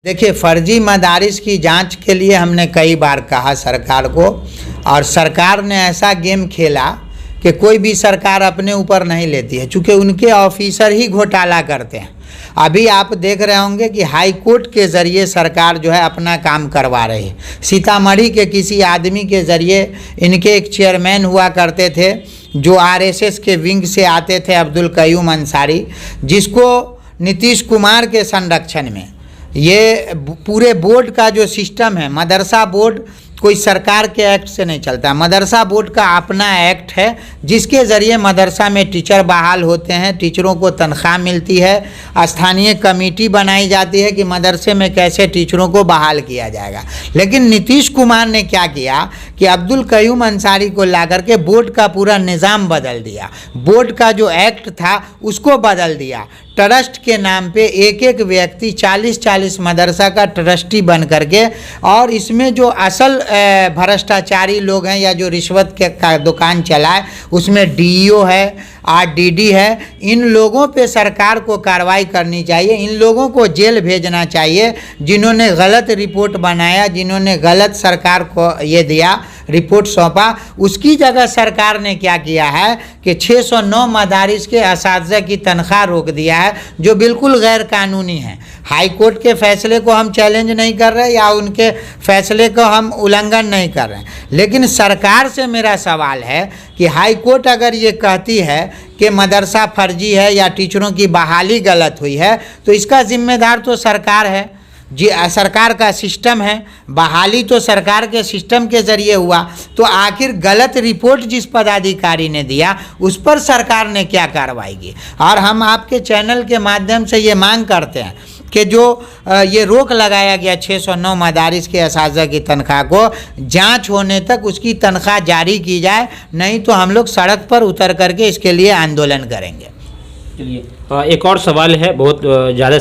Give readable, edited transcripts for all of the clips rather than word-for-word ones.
देखिए, फर्जी मदारिस की जांच के लिए हमने कई बार कहा सरकार को, और सरकार ने ऐसा गेम खेला कि कोई भी सरकार अपने ऊपर नहीं लेती है, चूँकि उनके ऑफिसर ही घोटाला करते हैं। अभी आप देख रहे होंगे कि हाई कोर्ट के ज़रिए सरकार जो है अपना काम करवा रही है। सीतामढ़ी के किसी आदमी के ज़रिए, इनके एक चेयरमैन हुआ करते थे जो आरएसएस के विंग से आते थे, अब्दुल कयूम अंसारी, जिसको नीतीश कुमार के संरक्षण में ये पूरे बोर्ड का जो सिस्टम है, मदरसा बोर्ड कोई सरकार के एक्ट से नहीं चलता। मदरसा बोर्ड का अपना एक्ट है जिसके ज़रिए मदरसा में टीचर बहाल होते हैं, टीचरों को तनख्वाह मिलती है, स्थानीय कमेटी बनाई जाती है कि मदरसे में कैसे टीचरों को बहाल किया जाएगा। लेकिन नीतीश कुमार ने क्या किया कि अब्दुल कयूम अंसारी को ला करके बोर्ड का पूरा निज़ाम बदल दिया, बोर्ड का जो एक्ट था उसको बदल दिया। ट्रस्ट के नाम पे एक एक व्यक्ति 40-40 मदरसा का ट्रस्टी बन करके, और इसमें जो असल भ्रष्टाचारी लोग हैं या जो रिश्वत का दुकान चलाए, उसमें डीईओ है, आरडीडी है, इन लोगों पे सरकार को कार्रवाई करनी चाहिए। इन लोगों को जेल भेजना चाहिए जिन्होंने गलत रिपोर्ट बनाया, जिन्होंने गलत सरकार को ये दिया, रिपोर्ट सौंपा। उसकी जगह सरकार ने क्या किया है कि 609 मदारिस के असातिज़ा की तनख्वाह रोक दिया है, जो बिल्कुल गैर कानूनी है। हाई कोर्ट के फैसले को हम चैलेंज नहीं कर रहे या उनके फैसले को हम उल्लंघन नहीं कर रहे, लेकिन सरकार से मेरा सवाल है कि हाई कोर्ट अगर ये कहती है कि मदरसा फर्जी है या टीचरों की बहाली गलत हुई है, तो इसका जिम्मेदार तो सरकार है जी, सरकार का सिस्टम है। बहाली तो सरकार के सिस्टम के ज़रिए हुआ, तो आखिर गलत रिपोर्ट जिस पदाधिकारी ने दिया उस पर सरकार ने क्या कार्रवाई की। और हम आपके चैनल के माध्यम से ये मांग करते हैं कि जो ये रोक लगाया गया 609 मदारिस के असातिज़ा की तनख्वाह को, जांच होने तक उसकी तनख्वाह जारी की जाए, नहीं तो हम लोग सड़क पर उतर करके इसके लिए आंदोलन करेंगे। चलिए, एक और सवाल है, बहुत ज़्यादा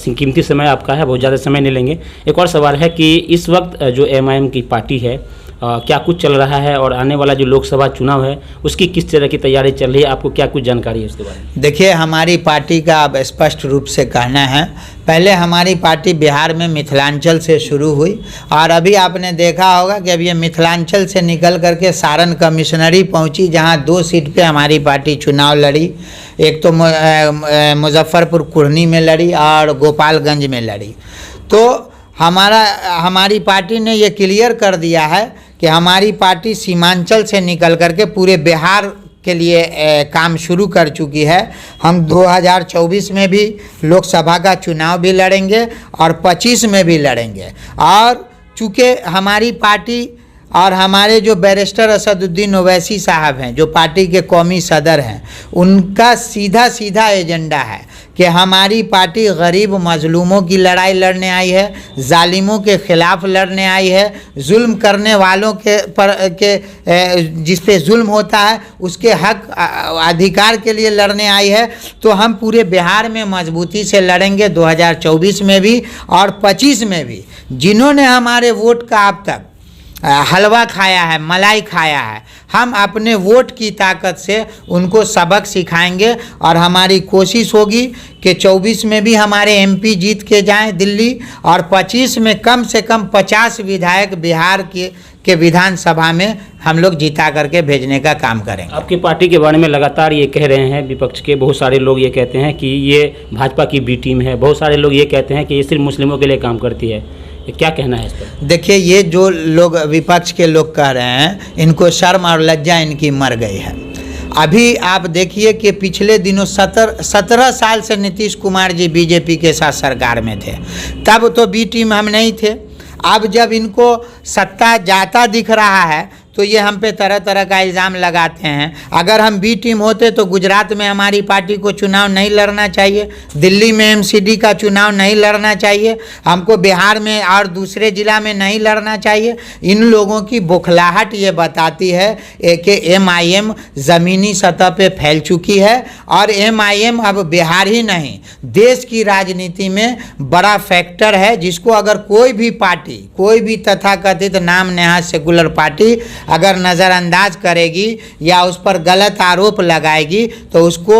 कीमती समय आपका है, बहुत ज़्यादा समय नहीं लेंगे। एक और सवाल है कि इस वक्त जो एमआईएम की पार्टी है, क्या कुछ चल रहा है, और आने वाला जो लोकसभा चुनाव है उसकी किस तरह की तैयारी चल रही है, आपको क्या कुछ जानकारी है उसके बारे में? देखिए, हमारी पार्टी का अब स्पष्ट रूप से कहना है, पहले हमारी पार्टी बिहार में मिथिलांचल से शुरू हुई, और अभी आपने देखा होगा कि अब ये मिथिलांचल से निकल करके सारण कमिश्नरी पहुंची, जहां 2 सीट पे हमारी पार्टी चुनाव लड़ी। एक तो मुजफ्फरपुर कुढ़नी में लड़ी और गोपालगंज में लड़ी। तो हमारी पार्टी ने ये क्लियर कर दिया है कि हमारी पार्टी सीमांचल से निकल करके पूरे बिहार के लिए काम शुरू कर चुकी है। हम 2024 में भी लोकसभा का चुनाव भी लड़ेंगे और 25 में भी लड़ेंगे। और चूँकि हमारी पार्टी और हमारे जो बैरिस्टर असदुद्दीन ओवैसी साहब हैं, जो पार्टी के कौमी सदर हैं, उनका सीधा एजेंडा है कि हमारी पार्टी गरीब मजलूमों की लड़ाई लड़ने आई है, जालिमों के ख़िलाफ़ लड़ने आई है, जुल्म करने वालों जिस पे जुल्म होता है उसके हक अधिकार के लिए लड़ने आई है। तो हम पूरे बिहार में मजबूती से लड़ेंगे 2024 में भी और 25 में भी। जिन्होंने हमारे वोट का अब तक हलवा खाया है, मलाई खाया है, हम अपने वोट की ताकत से उनको सबक सिखाएंगे, और हमारी कोशिश होगी कि 24 में भी हमारे एमपी जीत के जाएं दिल्ली, और 25 में कम से कम 50 विधायक बिहार के विधानसभा में हम लोग जीता करके भेजने का काम करेंगे। आपकी पार्टी के बारे में लगातार ये कह रहे हैं विपक्ष के बहुत सारे लोग, ये कहते हैं कि ये भाजपा की बी टीम है, बहुत सारे लोग ये कहते हैं कि ये सिर्फ मुस्लिमों के लिए काम करती है। क्या कहना है इस पर? देखिए, ये जो लोग विपक्ष के लोग कह रहे हैं, इनको शर्म और लज्जा इनकी मर गई है। अभी आप देखिए कि पिछले दिनों 17 साल से नीतीश कुमार जी बीजेपी के साथ सरकार में थे, तब तो बी टीम हम नहीं थे। अब जब इनको सत्ता जाता दिख रहा है तो ये हम पे तरह तरह का इल्ज़ाम लगाते हैं। अगर हम बी टीम होते तो गुजरात में हमारी पार्टी को चुनाव नहीं लड़ना चाहिए, दिल्ली में एमसीडी का चुनाव नहीं लड़ना चाहिए, हमको बिहार में और दूसरे ज़िला में नहीं लड़ना चाहिए। इन लोगों की बौखलाहट ये बताती है कि एमआईएम ज़मीनी सतह पे फैल चुकी है, और एमआईएम अब बिहार ही नहीं देश की राजनीति में बड़ा फैक्टर है, जिसको अगर कोई भी पार्टी, कोई भी तथाकथित नाम नेहाज सेकुलर पार्टी अगर नज़रअंदाज करेगी या उस पर गलत आरोप लगाएगी तो उसको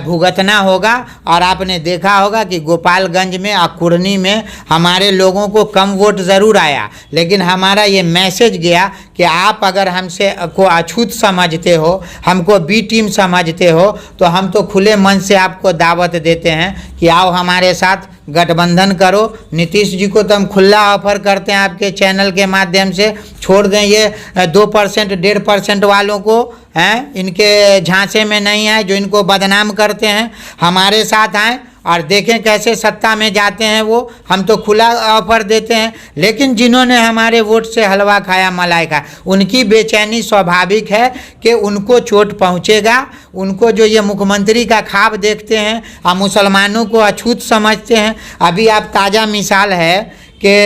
भुगतना होगा। और आपने देखा होगा कि गोपालगंज में और कुरनी में हमारे लोगों को कम वोट ज़रूर आया, लेकिन हमारा ये मैसेज गया कि आप अगर हमसे को अछूत समझते हो, हमको बी टीम समझते हो, तो हम तो खुले मन से आपको दावत देते हैं कि आओ हमारे साथ गठबंधन करो। नीतीश जी को तो हम खुला ऑफर करते हैं आपके चैनल के माध्यम से, छोड़ दें ये 2% 1.5% वालों को, हैं इनके झांसे में नहीं आए जो इनको बदनाम करते हैं, हमारे साथ आएँ और देखें कैसे सत्ता में जाते हैं वो। हम तो खुला ऑफर देते हैं, लेकिन जिन्होंने हमारे वोट से हलवा खाया मलाई खाया, उनकी बेचैनी स्वाभाविक है कि उनको चोट पहुंचेगा। उनको जो ये मुख्यमंत्री का ख्वाब देखते हैं और मुसलमानों को अछूत समझते हैं। अभी आप ताज़ा मिसाल है कि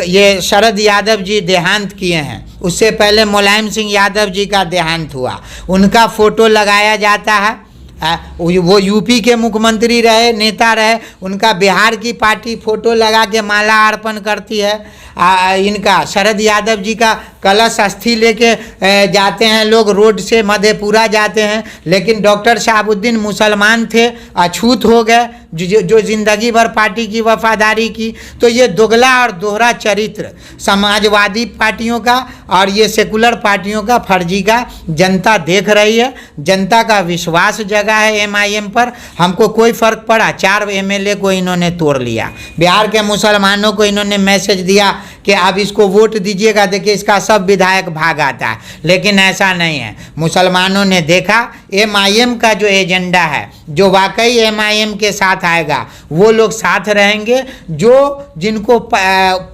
ये शरद यादव जी देहांत किए हैं, उससे पहले मुलायम सिंह यादव जी का देहांत हुआ, उनका फ़ोटो लगाया जाता है। वो यूपी के मुख्यमंत्री रहे, नेता रहे, उनका बिहार की पार्टी फोटो लगा के माला अर्पण करती है। इनका शरद यादव जी का कलश अस्थि लेके जाते हैं लोग, रोड से मधेपुरा जाते हैं, लेकिन डॉक्टर शहाबुद्दीन मुसलमान थे, अछूत हो गए, जो जिंदगी भर पार्टी की वफादारी की। तो ये दोगला और दोहरा चरित्र समाजवादी पार्टियों का और ये सेकुलर पार्टियों का फर्जी का जनता देख रही है। जनता का विश्वास जगा है MIM पर। हमको कोई फ़र्क पड़ा, 4 MLA को इन्होंने तोड़ लिया। बिहार के मुसलमानों को इन्होंने मैसेज दिया कि आप इसको वोट दीजिएगा, देखिए इसका सब विधायक भाग आता है, लेकिन ऐसा नहीं है। मुसलमानों ने देखा MIM का जो एजेंडा है, जो वाकई MIM के साथ आएगा, वो लोग साथ रहेंगे। जो जिनको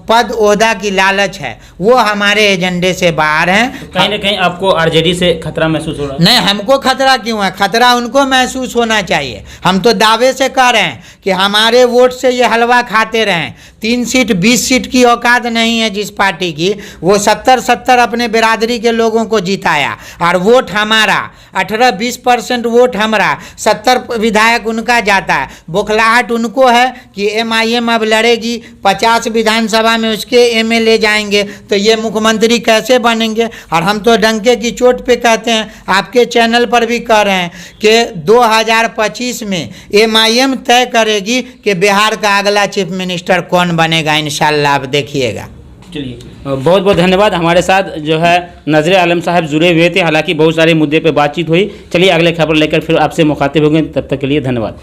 पद ओहदा की लालच है वो हमारे एजेंडे से बाहर हैं। कहीं ना कहीं आपको RJD से खतरा महसूस हो रहा है? नहीं, हमको खतरा क्यों है? खतरा उनको महसूस होना चाहिए। हम तो दावे से कह रहे हैं कि हमारे वोट से ये हलवा खाते रहें। 3 सीट 20 सीट की औकात नहीं है जिस पार्टी की, वो 70 अपने बिरादरी के लोगों को जिताया और वोट हमारा 18-20% वोट हमारा, 70 विधायक उनका जाता है। बौखलाहट उनको है कि MIM अब लड़ेगी, 50 विधानसभा में उसके MLA जाएंगे, तो ये मुख्यमंत्री कैसे बनेंगे? और हम तो डंके की चोट पे कहते हैं, आपके चैनल पर भी कह रहे हैं कि 2025 में MIM तय करेगी कि बिहार का अगला चीफ मिनिस्टर कौन बनेगा। इंशाल्लाह आप देखिएगा। चलिए, बहुत बहुत धन्यवाद। हमारे साथ जो है नजरे आलम साहब जुड़े हुए थे, हालांकि बहुत सारे मुद्दे पे बातचीत हुई। चलिए अगले खबर लेकर फिर आपसे मुखातिब होंगे, तब तक के लिए धन्यवाद।